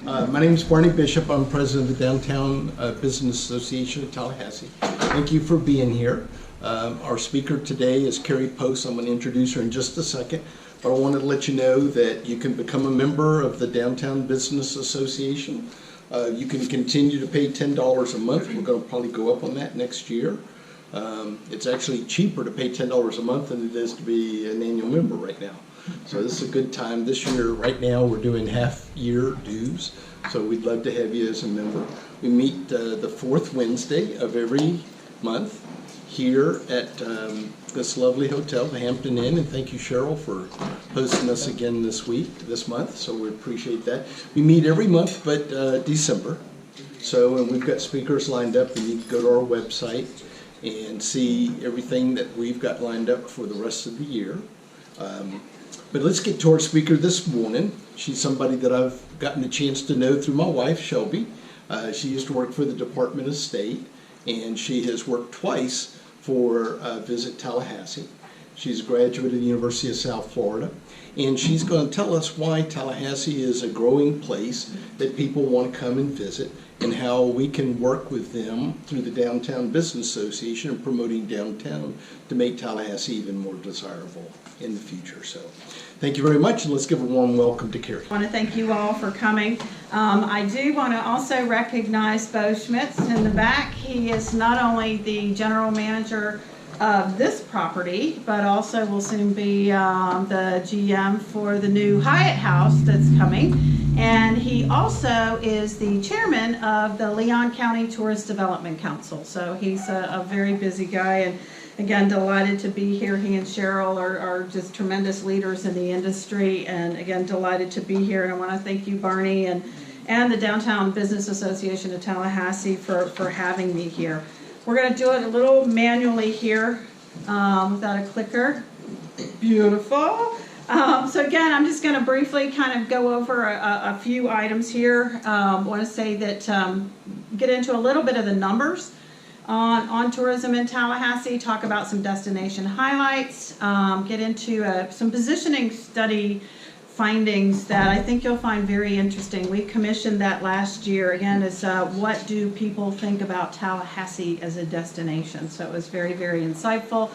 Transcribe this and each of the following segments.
My name is Barney Bishop. I'm president of the Downtown Business Association of Tallahassee. Thank you for being here. Our speaker today is Kerri Post. I'm going to introduce her in just a second, but I wanted to let you know that you can become a member of the Downtown Business Association. You can continue to pay $10 a month. We're going to probably go up on that next year. It's actually cheaper to pay $10 a month than it is to be an annual member right now. So this is a good time. This year, right now, we're doing half-year dues, so we'd love to have you as a member. We meet the fourth Wednesday of every month here at this lovely hotel, the Hampton Inn, and thank you, Cheryl, for hosting us again this month, so we appreciate that. We meet every month but December, and we've got speakers lined up. You need to go to our website and see everything that we've got lined up for the rest of the year. But let's get to our speaker this morning. She's somebody that I've gotten a chance to know through my wife, Shelby. She used to work for the Department of State, and she has worked twice for Visit Tallahassee. She's a graduate of the University of South Florida, and she's going to tell us why Tallahassee is a growing place that people want to come and visit, and how we can work with them through the Downtown Business Association and promoting downtown to make Tallahassee even more desirable in the future. So thank you very much, and let's give a warm welcome to Kerri. I want to thank you all for coming. I do want to also recognize Bo Schmitz in the back. He is not only the general manager of this property, but also will soon be the GM for the new Hyatt House that's coming. And he also is the chairman of the Leon County Tourist Development Council. So he's a very busy guy, and again, delighted to be here. He and Cheryl are just tremendous leaders in the industry, and again, delighted to be here. And I want to thank you, Barney, and the Downtown Business Association of Tallahassee for having me here. We're going to do it a little manually here without a clicker. Beautiful. So again, I'm just going to briefly kind of go over a few items here. I want to say that get into a little bit of the numbers on tourism in Tallahassee, talk about some destination highlights, get into some positioning study findings that I think you'll find very interesting. We commissioned that last year. Again, is what do people think about Tallahassee as a destination? So it was very, very insightful.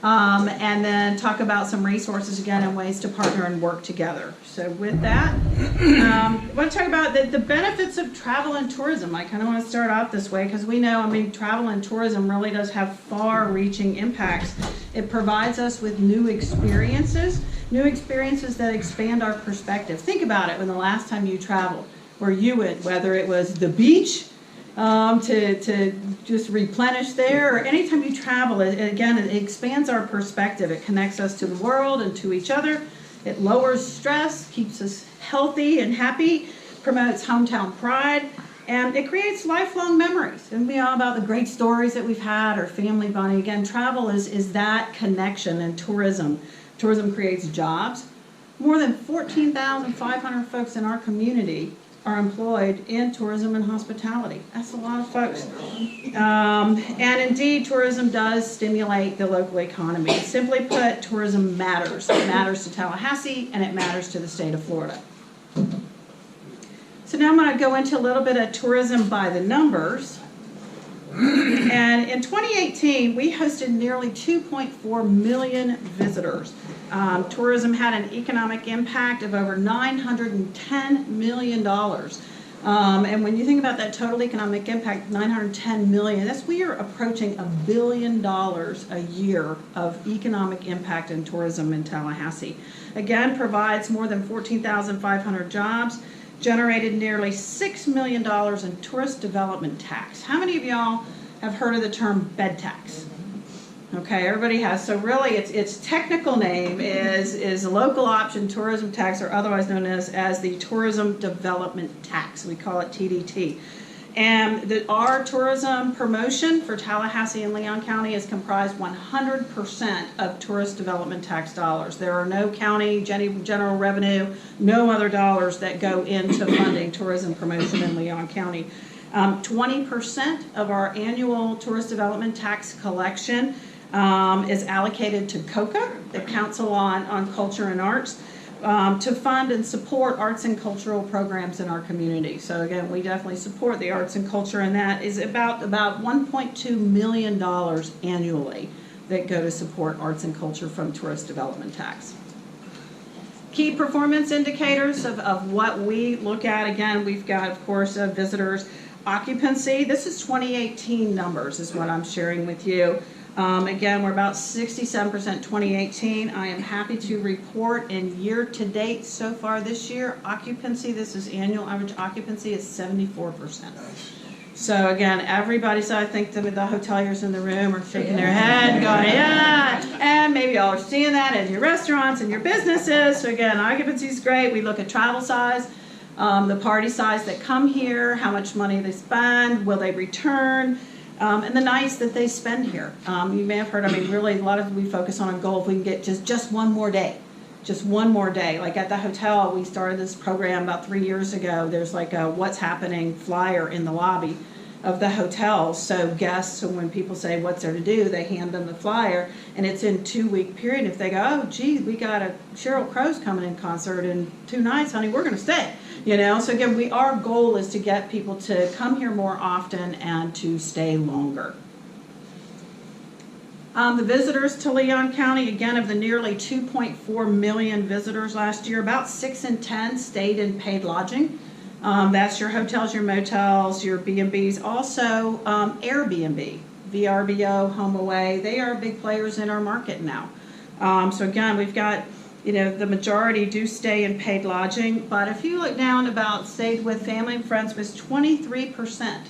And then talk about some resources again and ways to partner and work together. So with that, I want to talk about the benefits of travel and tourism. I kind of want to start off this way because we know, I mean, travel and tourism really does have far-reaching impacts. It provides us with new experiences that expand our perspective. Think about it when the last time you traveled, where you went, whether it was the beach, to just replenish there, or anytime you travel, it expands our perspective. It connects us to the world and to each other. It lowers stress, keeps us healthy and happy, promotes hometown pride, and it creates lifelong memories. And we all about the great stories that we've had, or family bonding. Again, travel is that connection, and tourism creates jobs. More than 14,500 folks in our community are employed in tourism and hospitality. That's a lot of folks. And indeed, tourism does stimulate the local economy. Simply put, tourism matters. It matters to Tallahassee, and it matters to the state of Florida. So now I'm going to go into a little bit of tourism by the numbers. And in 2018, we hosted nearly 2.4 million visitors. Tourism had an economic impact of over $910 million. And when you think about that total economic impact, $910 million, we are approaching $1 billion a year of economic impact in tourism in Tallahassee. Again, provides more than 14,500 jobs, generated nearly $6 million in tourist development tax. How many of y'all have heard of the term bed tax? Okay, everybody has. So really, its technical name is local option tourism tax, or otherwise known as the tourism development tax. We call it TDT. And our tourism promotion for Tallahassee and Leon County is comprised 100% of tourist development tax dollars. There are no county general revenue, no other dollars that go into funding tourism promotion in Leon County. 20% of our annual tourist development tax collection is allocated to COCA, the Council on Culture and Arts. to fund and support arts and cultural programs in our community. So again, we definitely support the arts and culture, and that is about $1.2 million annually that go to support arts and culture from tourist development tax. Key performance indicators of what we look at, again, we've got, of course, visitors. Occupancy, this is 2018 numbers is what I'm sharing with you. Again, we're about 67% 2018. I am happy to report in year to date so far this year, occupancy, this is annual average occupancy, is 74%. So again, everybody, so I think the hoteliers in the room are shaking their head, going, yeah, and maybe y'all are seeing that in your restaurants and your businesses. So again, occupancy is great. We look at travel size, the party size that come here, how much money they spend, will they return, and the nights that they spend here. You may have heard, I mean, really, a lot of we focus on a goal if we can get just one more day. Just one more day. Like at the hotel, we started this program about 3 years ago. There's like a what's happening flyer in the lobby of the hotel. So guests, so when people say what's there to do, they hand them the flyer, and it's in 2-week period. If they go, oh gee, we got a Sheryl Crow's coming in concert in 2 nights, honey, we're gonna stay. You know, so again, our goal is to get people to come here more often and to stay longer. The visitors to Leon County, again, of the nearly 2.4 million visitors last year, about 6 in 10 stayed in paid lodging. That's your hotels, your motels, your B&Bs, also Airbnb, VRBO, HomeAway. They are big players in our market now. So again, we've got, you know, the majority do stay in paid lodging, but if you look down about stayed with family and friends, was 23%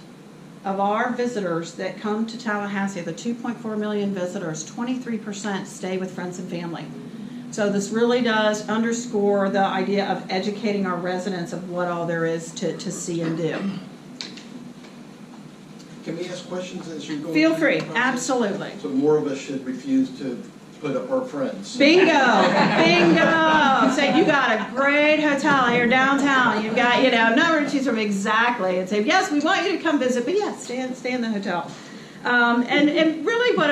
of our visitors that come to Tallahassee, the 2.4 million visitors, 23% stay with friends and family. So this really does underscore the idea of educating our residents of what all there is to see and do. Can we ask questions as you're going? Feel through free, the process? absolutely. So more of us should refuse to put up our friends. Bingo, bingo. Say you got a great hotel here downtown. You've got, you know, number to choose from exactly, and say yes, we want you to come visit, but yes, stay in the hotel. And really, what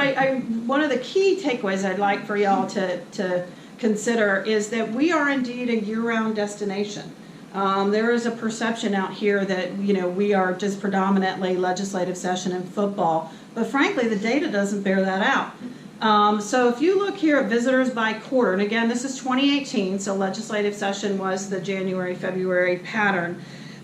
one of the key takeaways I'd like for y'all to consider is that we are indeed a year-round destination. There is a perception out here that, you know, we are just predominantly legislative session and football, but frankly, the data doesn't bear that out. So if you look here at visitors by quarter, and again, this is 2018, so legislative session was the January, February pattern,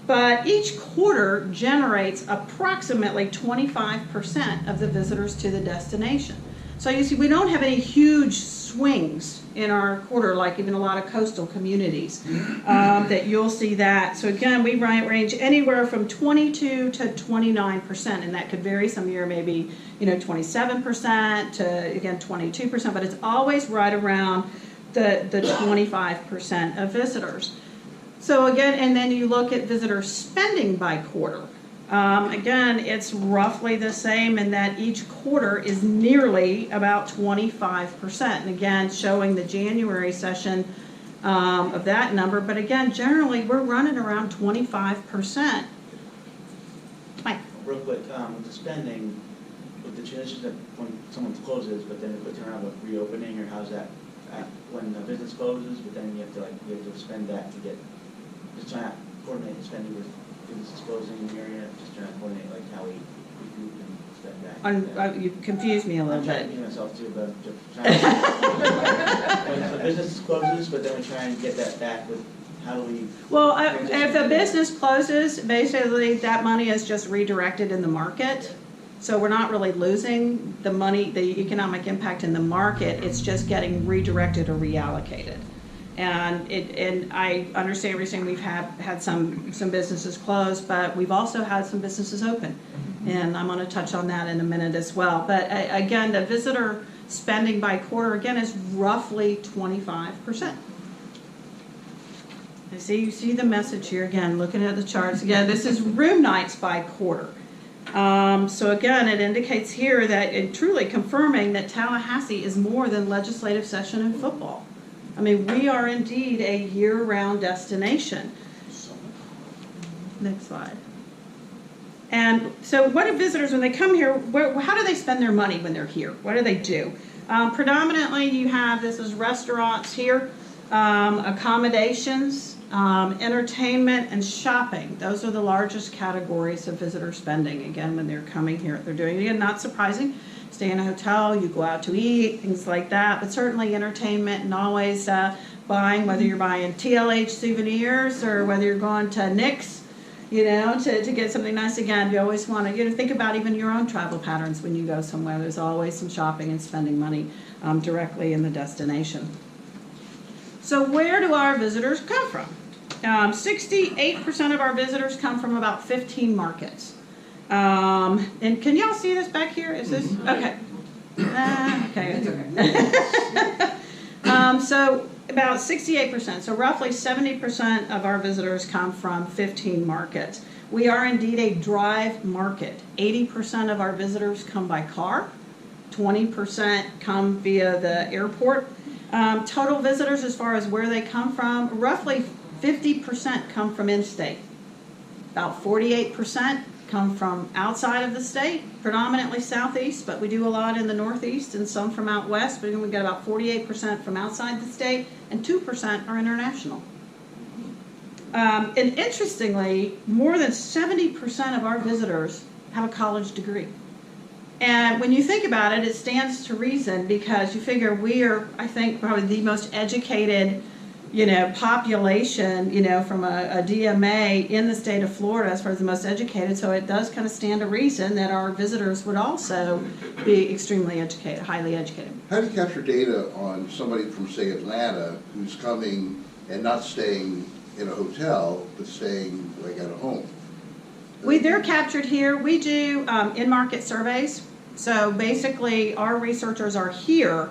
but each quarter generates approximately 25% of the visitors to the destination. So you see, we don't have any huge swings in our quarter, like even a lot of coastal communities, that you'll see that. So again, we range anywhere from 22 to 29%, and that could vary. Some year maybe, you know, 27% to, again, 22%, but it's always right around the 25% of visitors. So again, and then you look at visitor spending by quarter. Again, it's roughly the same in that each quarter is nearly about 25%. And again, showing the January session of that number. But again, generally, we're running around 25%. Mike. Real quick, with the spending, with the transition that when someone closes, but then they turn around with reopening, or how's that when the business closes, but then you have to spend that to get, just trying to coordinate the spending with businesses closing in the area, just trying to coordinate like how we regroup and spend that. You confused me a little bit. I'm trying to get myself too, but trying to, when the business closes, but then we try and get that back with how do we. Well, if the business closes, basically that money is just redirected in the market. So we're not really losing the money, the economic impact in the market. It's just getting redirected or reallocated. And I understand everything. We've had some businesses close, but we've also had some businesses open. And I'm going to touch on that in a minute as well. But again, the visitor spending by quarter, again, is roughly 25%. You see the message here again, looking at the charts. Again, this is room nights by quarter. So again, it indicates here that it truly confirming that Tallahassee is more than legislative session and football. I mean, we are indeed a year-round destination. Next slide. And so what do visitors, when they come here, how do they spend their money when they're here? What do they do? Predominantly, you have, this is restaurants here. accommodations, entertainment, and shopping. Those are the largest categories of visitor spending. Again, when they're coming here, they're doing it. Again, not surprising. Stay in a hotel, you go out to eat, things like that. But certainly entertainment and always buying, whether you're buying TLH souvenirs or whether you're going to Nick's, you know, to get something nice. Again, you always want to, think about even your own travel patterns when you go somewhere. There's always some shopping and spending money directly in the destination. So where do our visitors come from? 68% of our visitors come from about 15 markets. And can y'all see this back here? Is this? Okay. Okay, it's okay. So about 68%, so roughly 70% of our visitors come from 15 markets. We are indeed a drive market. 80% of our visitors come by car. 20% come via the airport. Total visitors, as far as where they come from, roughly 50% come from in-state. About 48% come from outside of the state, predominantly southeast, but we do a lot in the northeast and some from out west. But we got about 48% from outside the state, and 2% are international. And interestingly, more than 70% of our visitors have a college degree. And when you think about it, it stands to reason, because you figure we are, I think, probably the most educated, population, from a DMA in the state of Florida as far as the most educated. So it does kind of stand to reason that our visitors would also be extremely educated, highly educated. How do you capture data on somebody from, say, Atlanta who's coming and not staying in a hotel, but staying like at a home? They're captured here. We do in-market surveys. So basically, our researchers are here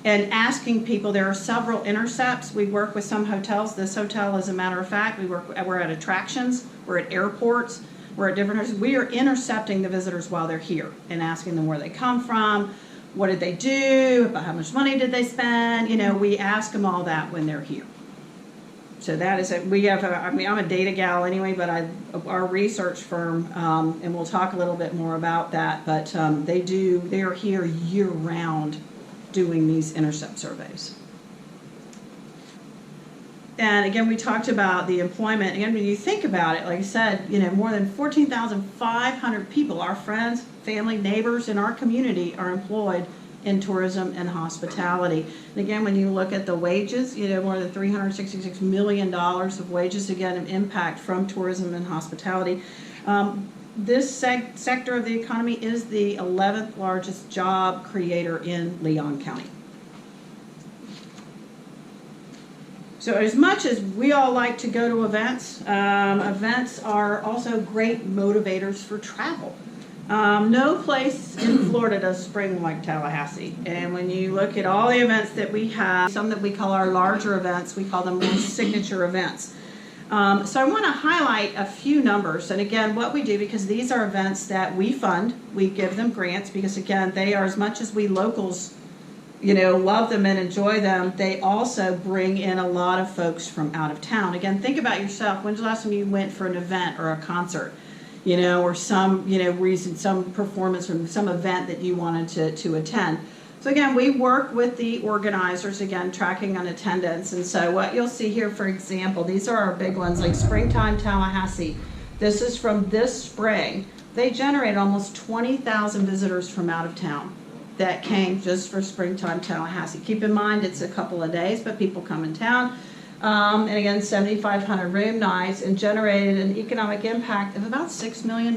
and asking people. There are several intercepts. We work with some hotels. This hotel, as a matter of fact, we're at attractions, we're at airports, we're at different. We are intercepting the visitors while they're here and asking them where they come from, what did they do, about how much money did they spend. We ask them all that when they're here. So that is it. I'm a data gal anyway, but our research firm, and we'll talk a little bit more about that, but they are here year round doing these intercept surveys. And again, we talked about the employment. Again, when you think about it, like I said, more than 14,500 people, our friends, family, neighbors in our community, are employed in tourism and hospitality. And again, when you look at the wages, more than $366 million of wages, again, an impact from tourism and hospitality. This sector of the economy is the 11th largest job creator in Leon County. So as much as we all like to go to events, events are also great motivators for travel. No place in Florida does spring like Tallahassee. And when you look at all the events that we have, some that we call our larger events, we call them more signature events. So I want to highlight a few numbers. And again, what we do, because these are events that we fund, we give them grants, because again, they are, as much as we locals, love them and enjoy them, they also bring in a lot of folks from out of town. Again, think about yourself. When's the last time you went for an event or a concert? Or some, reason, some performance or some event that you wanted to attend. So again, we work with the organizers, again, tracking on attendance. And so what you'll see here, for example, these are our big ones, like Springtime Tallahassee. This is from this spring. They generated almost 20,000 visitors from out of town that came just for Springtime Tallahassee. Keep in mind, it's a couple of days, but people come in town. And again, 7,500 room nights, and generated an economic impact of about $6 million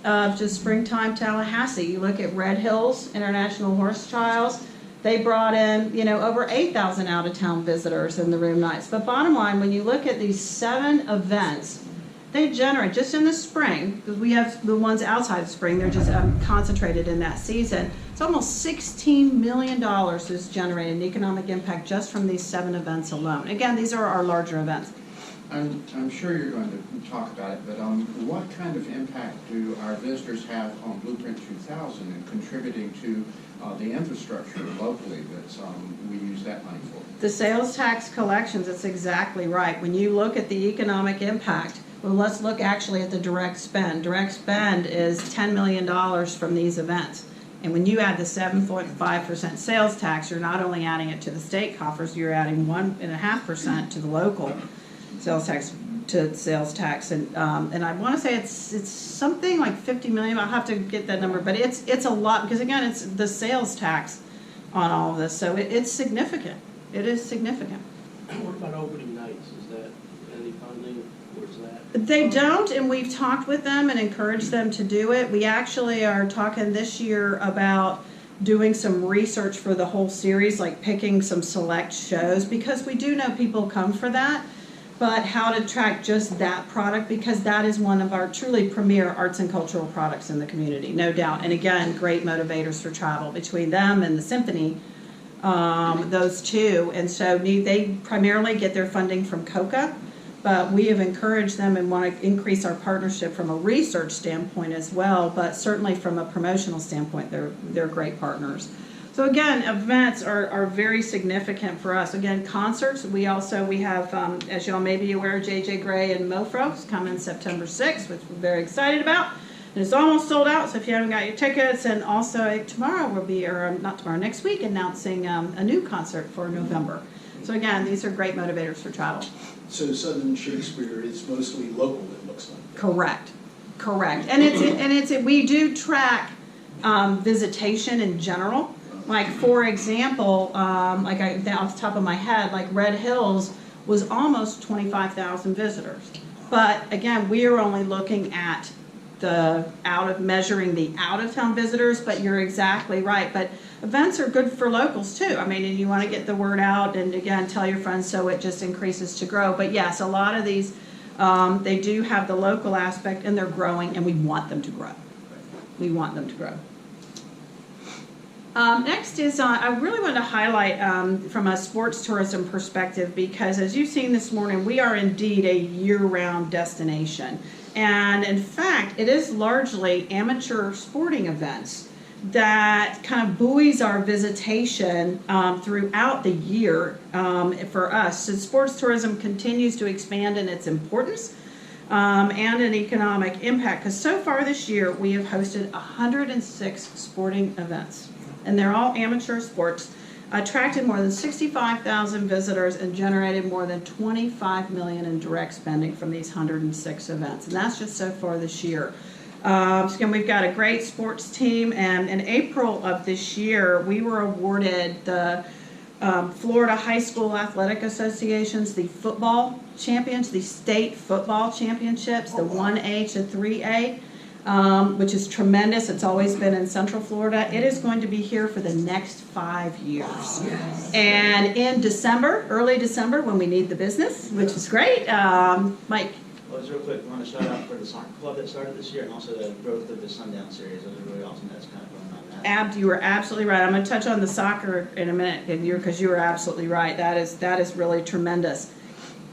of just Springtime Tallahassee. You look at Red Hills International Horse Trials, they brought in, over 8,000 out-of-town visitors in the room nights. But bottom line, when you look at these 7 events, they generate, just in the spring, because we have the ones outside the spring, they're just concentrated in that season. It's almost $16 million is generated in economic impact just from these 7 events alone. Again, these are our larger events. I'm sure you're going to talk about it, but what kind of impact do our visitors have on Blueprint 2000 and contributing to the infrastructure locally that we use that money for? The sales tax collections, that's exactly right. When you look at the economic impact, well, let's look actually at the direct spend. Direct spend is $10 million from these events. And when you add the 7.5% sales tax, you're not only adding it to the state coffers, you're adding 1.5% to the local sales tax. And I want to say it's something like 50 million. I'll have to get that number, but it's a lot, because again, it's the sales tax on all of this, so it's significant. It is significant. What about opening nights? Is that any funding? Where's that? They don't, and we've talked with them and encouraged them to do it. We actually are talking this year about doing some research for the whole series, like picking some select shows, because we do know people come for that, but how to track just that product, because that is one of our truly premier arts and cultural products in the community, no doubt. And again, great motivators for travel between them and the symphony, those two. And so they primarily get their funding from COCA, but we have encouraged them and want to increase our partnership from a research standpoint as well, but certainly from a promotional standpoint, they're great partners. So again, events are very significant for us. Again, concerts, we have, as y'all may be aware, J.J. Gray and Mofro is coming September 6th, which we're very excited about. And it's almost sold out, so if you haven't got your tickets, and also tomorrow we'll be, or not tomorrow, next week, announcing a new concert for November. So again, these are great motivators for travel. So Southern Shakespeare is mostly local, it looks like. Correct. And we do track visitation in general. Like, for example, off the top of my head, like Red Hills was almost 25,000 visitors. But again, we are only looking at measuring the out-of-town visitors, but you're exactly right. But events are good for locals too. I mean, and you want to get the word out, and again, tell your friends, so it just increases to grow. But yes, a lot of these, they do have the local aspect, and they're growing, and we want them to grow. We want them to grow. Next is, I really want to highlight from a sports tourism perspective, because as you've seen this morning, we are indeed a year-round destination. And in fact, it is largely amateur sporting events that kind of buoys our visitation throughout the year for us. So sports tourism continues to expand in its importance and an economic impact, because so far this year we have hosted 106 sporting events. And they're all amateur sports, attracted more than 65,000 visitors, and generated more than $25 million in direct spending from these 106 events. And that's just so far this year. So again, we've got a great sports team, and in April of this year, we were awarded the Florida High School Athletic Associations, the football champions, the state football championships, the 1A to 3A. Which is tremendous. It's always been in Central Florida. It is going to be here for the next 5 years. Yes. And in December, early December, when we need the business, which is great, Mike. Well, just real quick, I want to shout out for the soccer club that started this year, and also the growth of the Sundown series. Those are really awesome. That's kind of going on that. You were absolutely right. I'm going to touch on the soccer in a minute, because you were absolutely right. That is really tremendous.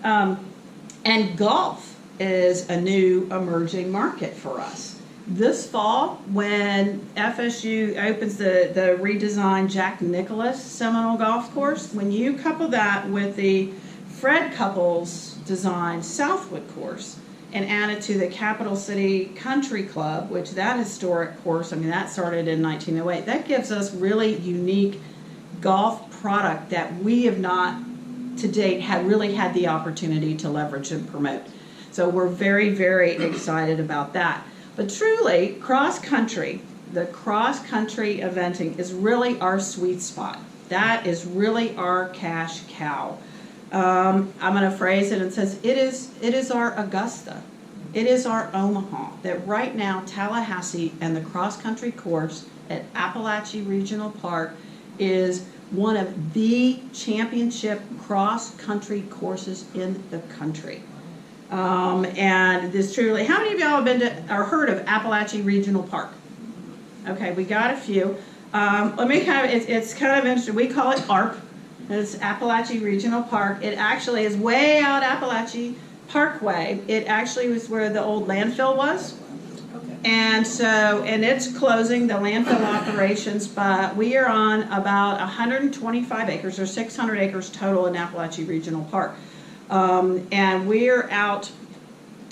And golf is a new emerging market for us. This fall, when FSU opens the redesigned Jack Nicklaus Seminole Golf Course, when you couple that with the Fred Couples designed Southwood course and add it to the Capital City Country Club, which that historic course, I mean, that started in 1908, that gives us really unique golf product that we have not to date really had the opportunity to leverage and promote. So we're very, very excited about that. But truly, the cross-country eventing is really our sweet spot. That is really our cash cow. I'm going to phrase it and says, it is our Augusta. It is our Omaha. That right now, Tallahassee and the cross-country course at Appalachian Regional Park is one of the championship cross-country courses in the country. And this truly, how many of y'all have been to or heard of Appalachian Regional Park? Okay, we got a few. Let me it's kind of interesting. We call it ARP. It's Appalachian Regional Park. It actually is way out Appalachian Parkway. It actually was where the old landfill was. And it's closing the landfill operations, but we are on about 125 acres or 600 acres total in Appalachian Regional Park. And we're out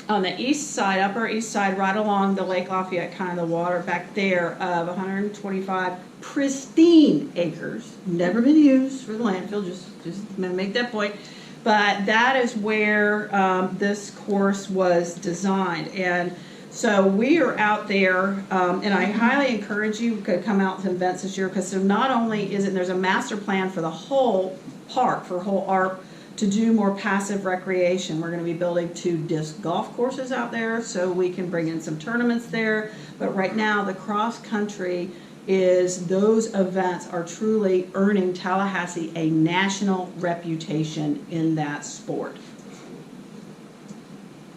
on the east side, upper east side, right along the Lake Lafayette, kind of the water back there, of 125 pristine acres, never been used for the landfill, just gonna make that point. But that is where this course was designed. And so we are out there, and I highly encourage you to come out to events this year, because not only is it, there's a master plan for the whole park, for whole ARP, to do more passive recreation. We're going to be building 2 disc golf courses out there so we can bring in some tournaments there. But right now, the cross country is, those events are truly earning Tallahassee a national reputation in that sport.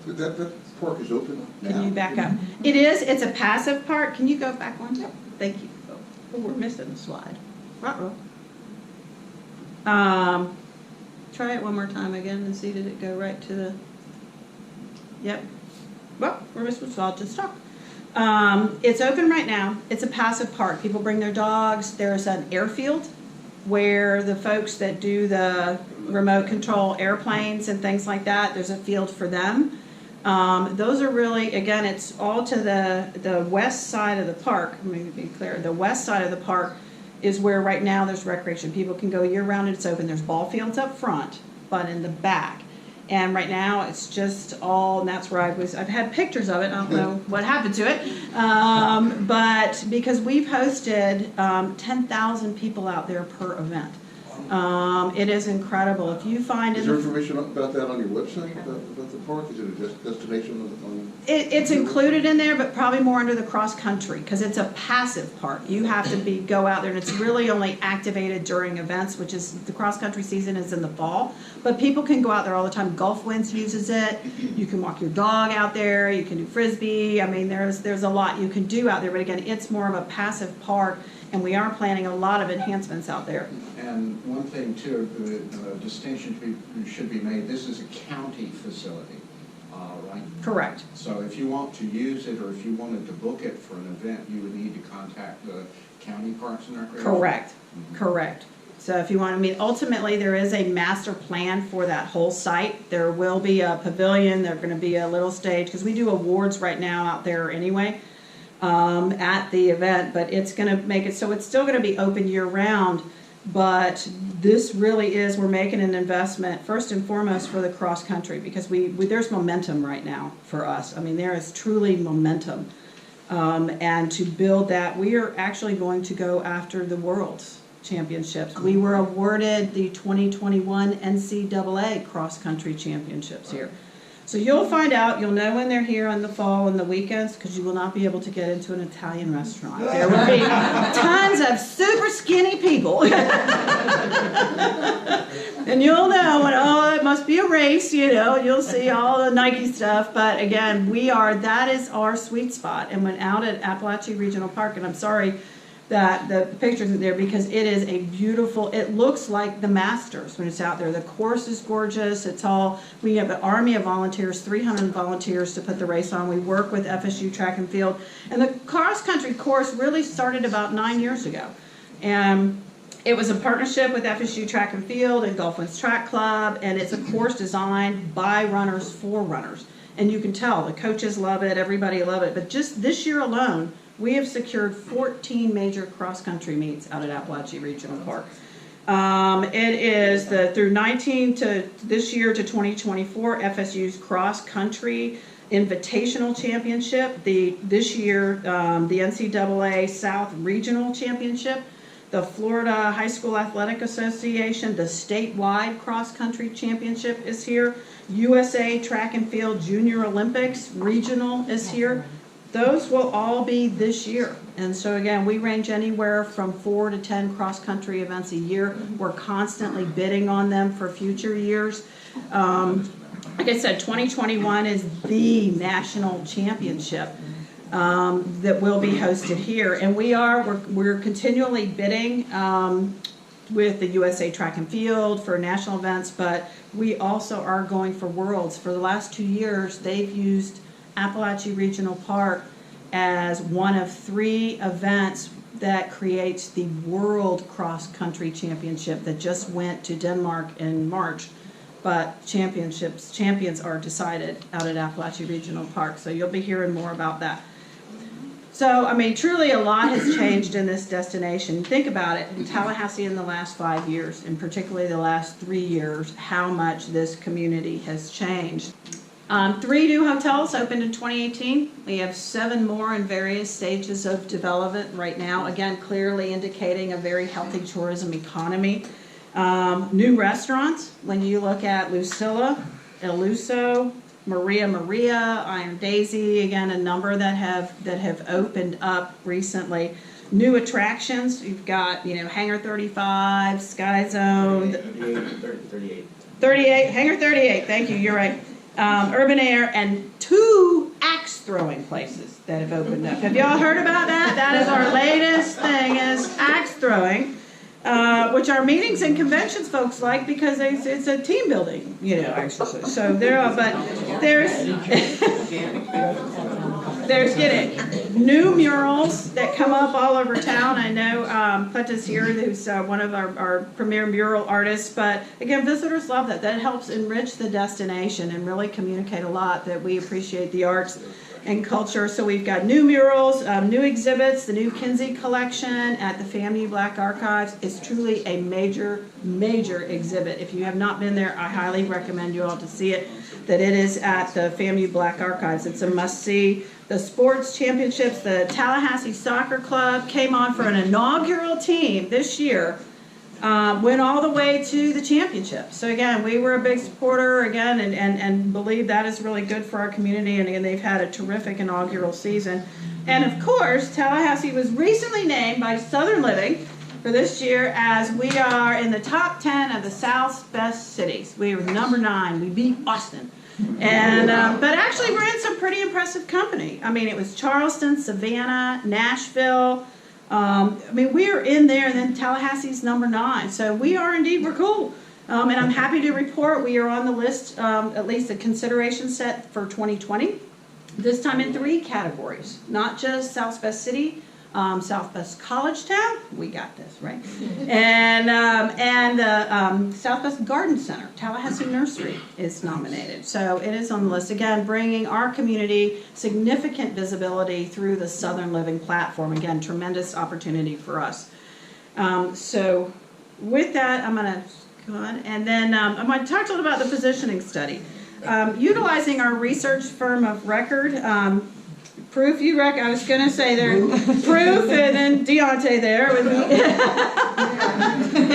That park is open now? Can you back up? It is, it's a passive park. Can you go back one? Yep. Thank you. Oh, we're missing a slide. Uh-oh. Try it one more time again and see, did it go right to the, yep. Well, we're missing, so I'll just stop. It's open right now. It's a passive park. People bring their dogs. There's an airfield where the folks that do the remote control airplanes and things like that, there's a field for them. Those are really, again, it's all to the west side of the park. Let me be clear. The west side of the park is where right now there's recreation. People can go year round and it's open. There's ball fields up front, but in the back. And right now it's just all, and that's where I've had pictures of it. I don't know what happened to it. But because we've hosted 10,000 people out there per event. It is incredible. If you find Is there information about that on your website, about the park? Is it a destination on? It's included in there, but probably more under the cross country, because it's a passive park. You have to go out there, and it's really only activated during events, which is the cross country season is in the fall. But people can go out there all the time. Gulf Winds uses it. You can walk your dog out there. You can do frisbee. I mean, there's a lot you can do out there. But again, it's more of a passive park. And we are planning a lot of enhancements out there. And one thing too, the distinction should be made, this is a county facility, right? Correct. So if you want to use it, or if you wanted to book it for an event, you would need to contact the county parks and recreation? Correct, correct. So if you want, I mean, ultimately there is a master plan for that whole site. There will be a pavilion, there's going to be a little stage, because we do awards right now out there anyway. At the event, but it's going to make it so it's still going to be open year round. But this really is, we're making an investment first and foremost for the cross country, because there's momentum right now for us. I mean, there is truly momentum, and to build that, we are actually going to go after the World Championships. We were awarded the 2021 NCAA cross country championships here. So you'll find out, you'll know when they're here in the fall and the weekends, because you will not be able to get into an Italian restaurant. There will be tons of super skinny people. And you'll know when, oh, it must be a race, you know, you'll see all the Nike stuff. But again, that is our sweet spot. And when out at Appalachian Regional Park, and I'm sorry that the pictures are there, because it is a beautiful, it looks like the Masters when it's out there. The course is gorgeous. It's all, we have an army of volunteers, 300 volunteers to put the race on. We work with FSU Track and Field. And the cross country course really started about 9 years ago. And it was a partnership with FSU Track and Field and Gulf Winds Track Club, and it's a course designed by runners for runners. And you can tell, the coaches love it, everybody love it. But just this year alone, we have secured 14 major cross-country meets out at Appalachian Regional Park. It is through 19 to this year to 2024, FSU's cross-country invitational championship. This year, the NCAA South Regional Championship, the Florida High School Athletic Association, the statewide cross-country championship is here. USA Track and Field Junior Olympics Regional is here. Those will all be this year. And so again, we range anywhere from 4 to 10 cross-country events a year. We're constantly bidding on them for future years. Like I said, 2021 is the national championship that will be hosted here. And we're continually bidding with the USA Track and Field for national events, but we also are going for worlds. For the last 2 years, they've used Appalachian Regional Park as one of 3 events that creates the World Cross Country Championship that just went to Denmark in March. but champions are decided out at Appalachian Regional Park. So you'll be hearing more about that. So, I mean, truly a lot has changed in this destination. Think about it, in Tallahassee in the last 5 years, and particularly the last 3 years, how much this community has changed. 3 new hotels opened in 2018. We have 7 more in various stages of development right now. Again, clearly indicating a very healthy tourism economy. New restaurants, when you look at Lucilla, Eluso, Maria, Iron Daisy, again, a number that have opened up recently. New attractions, you've got, Hangar 35, Sky Zone. 38, Hangar 38, thank you, you're right. Urban Air, and 2 axe throwing places that have opened up. Have y'all heard about that? That is our latest thing, is axe throwing. Which our meetings and conventions folks like, because it's a team building, exercise. So there's new murals that come up all over town. I know Puta's here, who's one of our premier mural artists. But again, visitors love that. That helps enrich the destination and really communicate a lot that we appreciate the arts and culture. So we've got new murals, new exhibits. The new Kinsey collection at the FAMU Black Archives is truly a major exhibit. If you have not been there, I highly recommend you all to see it, that it is at the FAMU Black Archives. It's a must-see. The sports championships, the Tallahassee Soccer Club came on for an inaugural team this year, went all the way to the championship. So again, we were a big supporter again, and believe that is really good for our community. And again, they've had a terrific inaugural season. And of course, Tallahassee was recently named by Southern Living for this year as we are in the top 10 of the South's best cities. We were number 9. We beat Austin. And but actually, we're in some pretty impressive company. I mean, it was Charleston, Savannah, Nashville. I mean, we are in there, and then Tallahassee's number 9. So we're cool. And I'm happy to report we are on the list, at least a consideration set for 2020. This time in 3 categories, not just South's Best City, South Best College Town, we got this, right? And the South Best Garden Center, Tallahassee Nursery is nominated. So it is on the list. Again, bringing our community significant visibility through the Southern Living platform. Again, tremendous opportunity for us. So with that, I'm going to go on. And then I'm going to talk a little about the positioning study. Utilizing our research firm of record, Proof, I was going to say there, Proof, and then Deontay there with me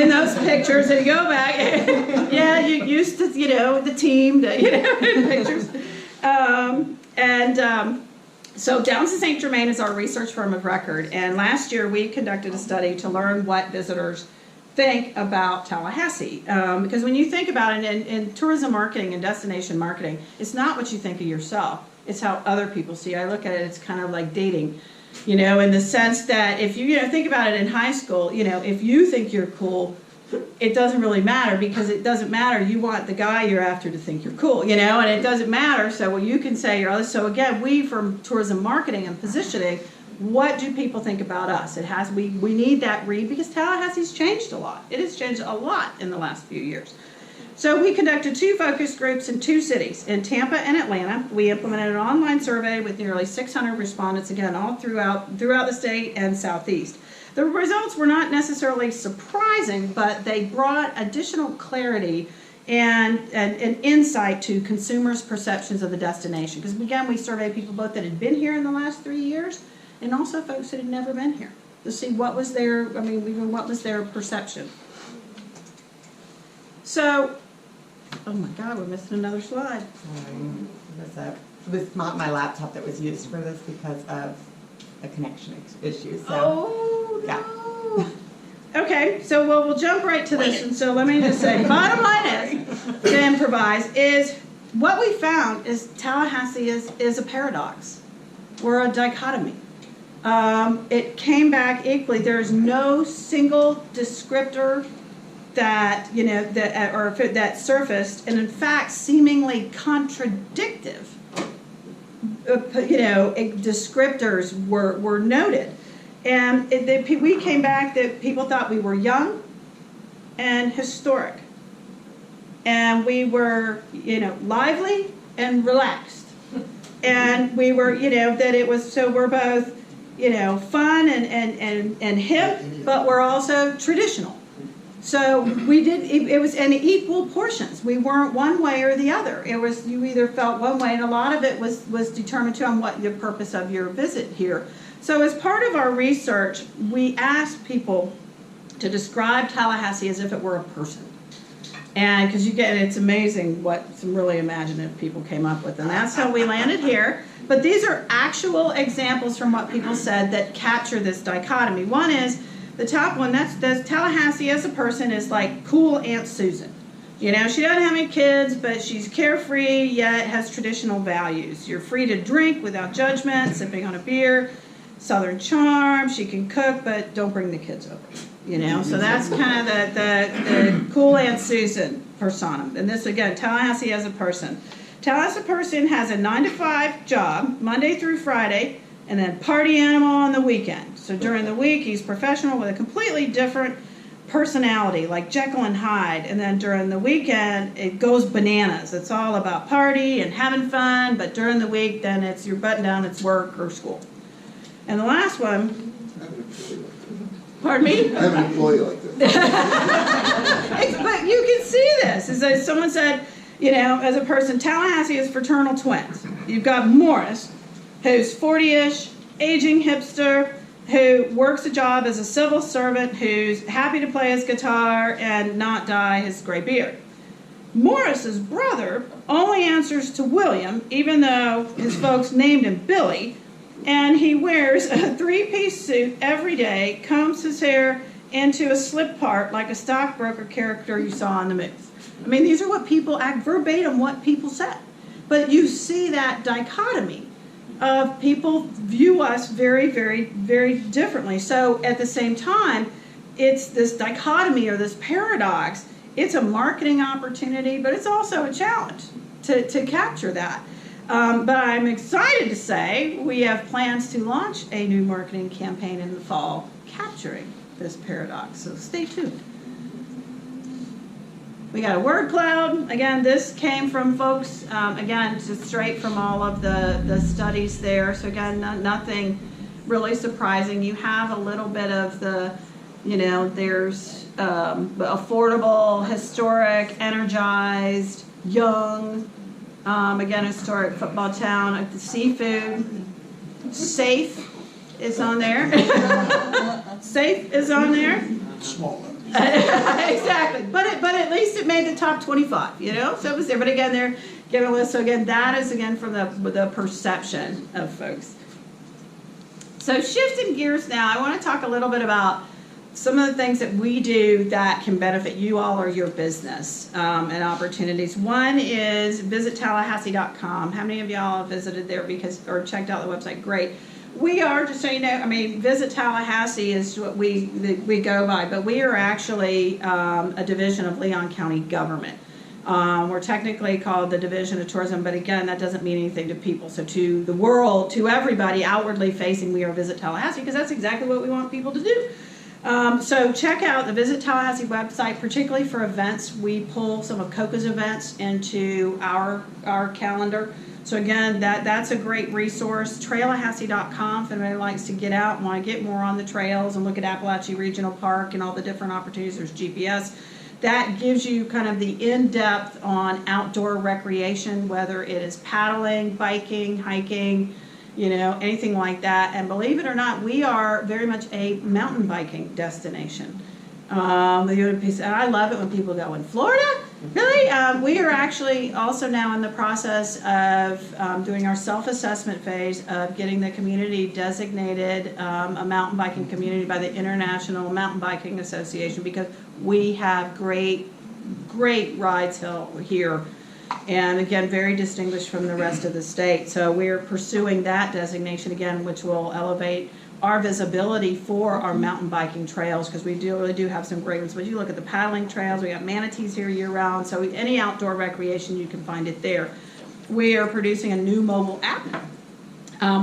in those pictures. And you go back, yeah, you used to, the team, in pictures. So Downs & St. Germain is our research firm of record. And last year we conducted a study to learn what visitors think about Tallahassee. Because when you think about it in tourism marketing and destination marketing, it's not what you think of yourself. It's how other people see. I look at it, it's kind of like dating, in the sense that if you think about it in high school, if you think you're cool, it doesn't really matter, because it doesn't matter. You want the guy you're after to think you're cool, and it doesn't matter. So what you can say, so again, we from tourism marketing and positioning, what do people think about us? We need that read, because Tallahassee's changed a lot. It has changed a lot in the last few years. So we conducted 2 focus groups in 2 cities, in Tampa and Atlanta. We implemented an online survey with nearly 600 respondents, again, all throughout the state and Southeast. The results were not necessarily surprising, but they brought additional clarity and insight to consumers' perceptions of the destination. Because again, we surveyed people both that had been here in the last 3 years, and also folks that had never been here, to see what was what was their perception. So, oh my God, we're missing another slide. With my laptop that was used for this because of a connection issue. So, oh, no. Yeah. Okay, so we'll jump right to this. And so let me just say, bottom line is, to improvise, is what we found is Tallahassee is a paradox. We're a dichotomy. It came back equally. There is no single descriptor that that surfaced, and in fact seemingly contradictive descriptors were noted, and we came back that people thought we were young and historic. and we were, lively and relaxed. And we were, that it was, so we're both, fun and hip, but we're also traditional. So we did, it was in equal portions. We weren't one way or the other. It was, you either felt one way, and a lot of it was determined on what the purpose of your visit here. So as part of our research, we asked people to describe Tallahassee as if it were a person. And because it's amazing what some really imaginative people came up with. And that's how we landed here. But these are actual examples from what people said that capture this dichotomy. One is, the top one, that's Tallahassee as a person is like cool Aunt Susan. She doesn't have any kids, but she's carefree, yet has traditional values. You're free to drink without judgment, sipping on a beer, Southern charm, she can cook, but don't bring the kids over. So that's kind of the cool Aunt Susan persona. And this, again, Tallahassee as a person. Tallahassee person has a 9-to-5 job, Monday through Friday, and then party animal on the weekend. So during the week, he's professional with a completely different personality, like Jekyll and Hyde. And then during the weekend, it goes bananas. It's all about party and having fun, but during the week, then it's your button down, it's work or school. And the last one, pardon me? I have an employee like this. But you can see this. As someone said, as a person, Tallahassee is fraternal twins. You've got Morris, who's 40-ish, aging hipster, who works a job as a civil servant, who's happy to play his guitar and not dye his gray beard. Morris's brother only answers to William, even though his folks named him Billy, and he wears a 3-piece suit every day, combs his hair into a slip part like a stockbroker character you saw on the movies. I mean, these are what people act verbatim, what people said. But you see that dichotomy of people view us very, very, very differently. So at the same time, it's this dichotomy or this paradox. It's a marketing opportunity, but it's also a challenge to capture that. But I'm excited to say we have plans to launch a new marketing campaign in the fall capturing this paradox. So stay tuned. We got a word cloud. Again, this came from folks, again, just straight from all of the studies there. So again, nothing really surprising. You have a little bit of the, there's affordable, historic, energized, young, again, historic football town. The seafood, safe is on there. Safe is on there. Small. Exactly, but at least it made the top 25, so it was there. But again, they're giving a list. So again, that is again from the perception of folks. So shifting gears now, I want to talk a little bit about some of the things that we do that can benefit you all or your business and opportunities. One is visit Tallahassee.com. How many of y'all have visited there or checked out the website? Great. We are, just so you know, Visit Tallahassee is what we go by, but we are actually a division of Leon County government. We're technically called the Division of Tourism, but again, that doesn't mean anything to people. So to the world, to everybody outwardly facing, we are Visit Tallahassee, because that's exactly what we want people to do. So check out the Visit Tallahassee website, particularly for events. We pull some of Coco's events into our calendar. So again, that's a great resource. Tallahassee.com if anybody likes to get out and want to get more on the trails and look at Appalachian Regional Park and all the different opportunities. There's GPS. That gives you kind of the in-depth on outdoor recreation, whether it is paddling, biking, hiking, anything like that. And believe it or not, we are very much a mountain biking destination. And I love it when people go in Florida. Really? We are actually also now in the process of doing our self-assessment phase of getting the community designated a mountain biking community by the International Mountain Biking Association, because we have great rides here. And again, very distinguished from the rest of the state. So we're pursuing that designation again, which will elevate our visibility for our mountain biking trails, because we really do have some great ones. But you look at the paddling trails, we got manatees here year round, so any outdoor recreation, you can find it there. We are producing a new mobile app,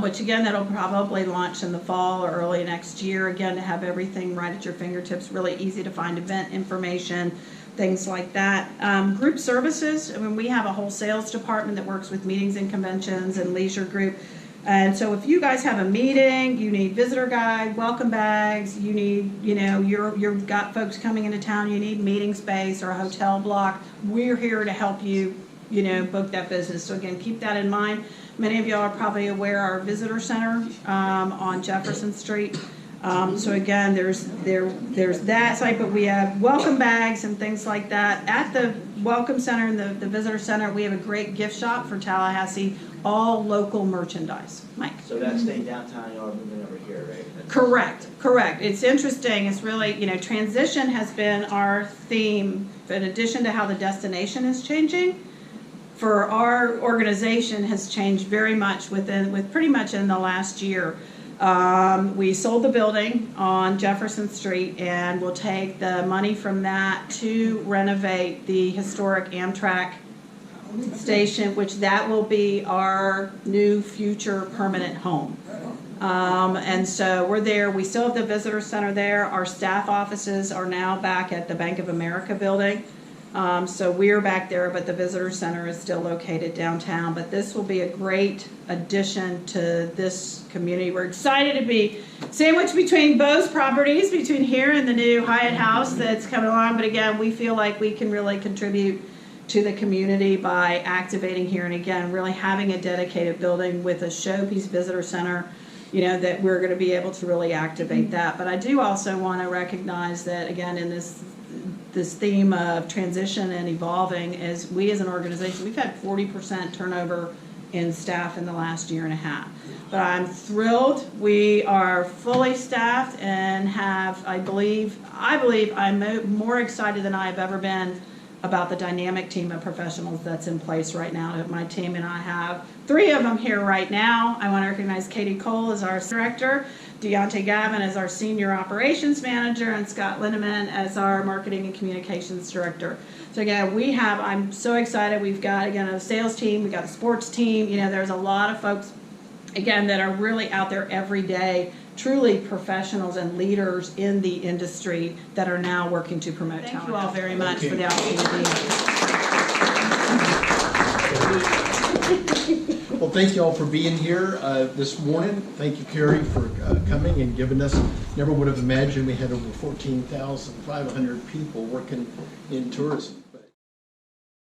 which again, that'll probably launch in the fall or early next year, again, to have everything right at your fingertips, really easy to find event information things like that. Group services, I mean, we have a whole sales department that works with meetings and conventions and leisure group. And so if you guys have a meeting, you need visitor guide, welcome bags, you need, you've got folks coming into town, you need meeting space or a hotel block, we're here to help you, book that business. So again, keep that in mind. Many of y'all are probably aware our visitor center on Jefferson Street. So again, there's that site, but we have welcome bags and things like that. At the Welcome Center and the Visitor Center, we have a great gift shop for Tallahassee, all local merchandise. Mike? So that's staying downtown, y'all are moving over here, right? Correct. It's interesting. It's really, transition has been our theme, in addition to how the destination is changing. For our organization has changed very much with pretty much in the last year. We sold the building on Jefferson Street, and we'll take the money from that to renovate the historic Amtrak station, which that will be our new future permanent home. And so we're there. We still have the visitor center there. Our staff offices are now back at the Bank of America building. So we're back there, but the visitor center is still located downtown. But this will be a great addition to this community. We're excited to be sandwiched between both properties, between here and the new Hyatt House that's coming along. But again, we feel like we can really contribute to the community by activating here, and again, really having a dedicated building with a showpiece visitor center, that we're going to be able to really activate that. But I do also want to recognize that, again, in this theme of transition and evolving, is we as an organization, we've had 40% turnover in staff in the last year and a half. But I'm thrilled. We are fully staffed and have, I believe I'm more excited than I've ever been about the dynamic team of professionals that's in place right now. My team and I have 3 of them here right now. I want to recognize Katie Cole as our director, Deontay Gavin as our senior operations manager, and Scott Lindeman as our marketing and communications director. So again, I'm so excited. We've got, again, a sales team, we've got a sports team. There's a lot of folks, again, that are really out there every day, truly professionals and leaders in the industry that are now working to promote talent. Thank you all very much for the opportunity. Well, thank you all for being here this morning. Thank you, Kerri, for coming and giving us. Never would have imagined we had over 14,500 people working in tourism.